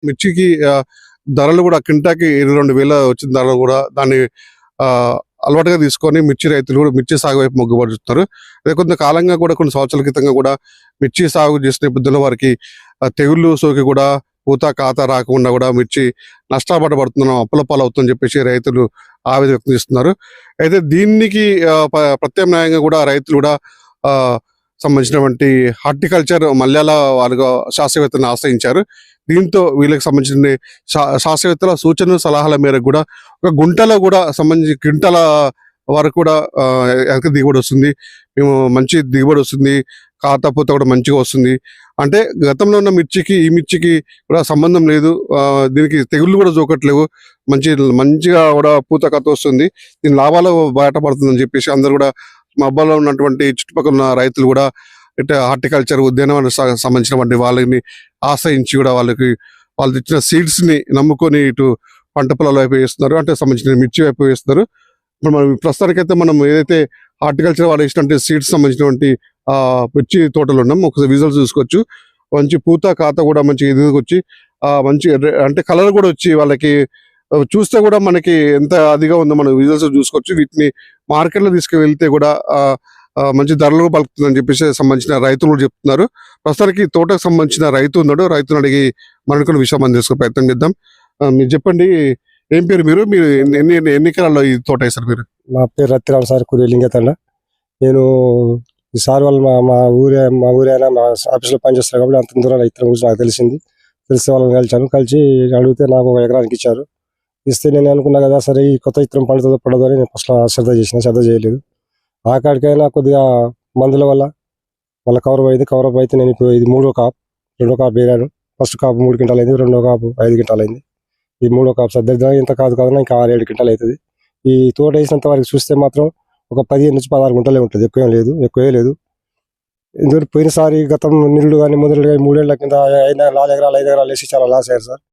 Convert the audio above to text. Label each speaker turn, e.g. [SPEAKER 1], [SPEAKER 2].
[SPEAKER 1] మిర్చికి ధరలు కూడా క్వింటాకి 22,000 వచ్చిన ధరలు కూడా దాన్ని అలవాటుగా తీసుకొని మిర్చి రైతులు కూడా మిర్చి సాగు వైపు మొగ్గుపడుతున్నారు. అదే కొంతకాలంగా కూడా కొన్ని సంవత్సరాల క్రితంగా కూడా మిర్చి సాగు చేసిన నేపథ్యంలో వారికి తెగుళ్ళు సోకి కూడా పూత కాత రాకుండా కూడా మిర్చి నష్టపడబడుతున్నాం, అప్పుల పాలవుతుందని చెప్పేసి రైతులు ఆవేదన వ్యక్తం చేస్తున్నారు. అయితే దీనికి ప్రత్యామ్నాయంగా కూడా రైతులు కూడా సంబంధించినటువంటి హార్టికల్చర్ మల్యాల వారుగా శాస్త్రవేత్తలను ఆశ్రయించారు. దీంతో వీళ్ళకి సంబంధించిన శాస్త్రవేత్తల సూచనలు సలహాల మేరకు కూడా ఒక గుంటలో కూడా సంబంధించి క్వింటల వరకు కూడా దిగుబడి వస్తుంది, మేము మంచి దిగుబడి వస్తుంది, ఖాతా పూత కూడా మంచిగా వస్తుంది. అంటే గతంలో ఉన్న మిర్చికి ఈ మిర్చికి కూడా సంబంధం లేదు, దీనికి తెగుళ్ళు కూడా జోకట్లేవు, మంచిగా కూడా పూత కథ వస్తుంది, దీని లాభాలు బయటపడుతుందని చెప్పేసి అందరు కూడా మబ్బాలో ఉన్నటువంటి చుట్టుపక్కల ఉన్న రైతులు కూడా ఇట్లా హార్టికల్చర్ ఉద్యానవన సంబంధించినటువంటి వాళ్ళని ఆశ్రయించి కూడా వాళ్ళు ఇచ్చిన సీడ్స్ ని నమ్ముకొని ఇటు పంట పొలాల వైపు వేస్తున్నారు, అంటే సంబంధించిన మిర్చి వైపు వేస్తున్నారు. ఇప్పుడు మనం ప్రస్తుతానికైతే మనం ఏదైతే హార్టికల్చర్ వాళ్ళు వేసినటువంటి సీడ్స్ సంబంధించినటువంటి మిర్చి తోటలు ఉన్నాం, ఒకసారి విజువల్స్ చూసుకోవచ్చు. మంచి పూత ఖాతా కూడా మంచి ఎదుగుకొచ్చి మంచి అంటే కలర్ కూడా వచ్చి వాళ్ళకి చూస్తే కూడా మనకి ఎంత అదిగా ఉందో మనం విజువల్స్ చూసుకోవచ్చు. వీటిని మార్కెట్లో తీసుకువెళ్తే కూడా మంచి ధరలు పలుకుతుందని చెప్పేసి సంబంధించిన రైతులు కూడా చెప్తున్నారు. ప్రస్తుతానికి తోటకు సంబంధించిన రైతు ఉన్నాడు, రైతును అడిగి మరికొన్ని విషయం మనం తెలుసుకునే ప్రయత్నం చేద్దాం. మీరు చెప్పండి, ఏం పేరు మీరు ఎన్ని ఎకరాల్లో ఈ తోట వేశారు మీరు?
[SPEAKER 2] నా పేరు రత్తిరామ్ సార్, కురియలింగతండ. నేను ఈ సార్ వాళ్ళు మా ఊరే అయినా మా ఆఫీస్లో పనిచేస్తారు కాబట్టి అంత దూరం రైతుల గురించి నాకు తెలిసి వాళ్ళని కలిసి అడిగితే నాకు 1 ఎకరానికి ఇచ్చారు. ఇస్తే నేను అనుకున్నా కదా సరే ఈ కొత్త విత్తనం పండుతుందో పడదో అని నేను ఫస్ట్ శ్రద్ధ చేయలేదు. ఆ కాడికైనా కొద్దిగా మందుల వల్ల మళ్ళీ కవర్ అయితే నేను ఇప్పుడు ఇది 3వ కాపు, 2వ కాపు వేరాను. ఫస్ట్ కాపు 3 క్వింటాలు అయింది, 2వ కాపు 5 క్వింటాలు అయింది. ఈ 3వ కాపు సర్దిద్దాం, ఇంత కాదు కదా ఇంకా 6-7 క్వింటాలు అవుతుంది. ఈ తోట వేసినంత వరకు చూస్తే మాత్రం ఒక 15 నుంచి 16 గుంటలే ఉంటుంది, ఎక్కువే లేదు. ఎందుకంటే పోయినసారి గతం నిరుడు కానీ మొదలు కానీ 3 ఏళ్ల కింద 5 ఎకరాలు వేసి చాలా లాస్ అయ్యారు సార్.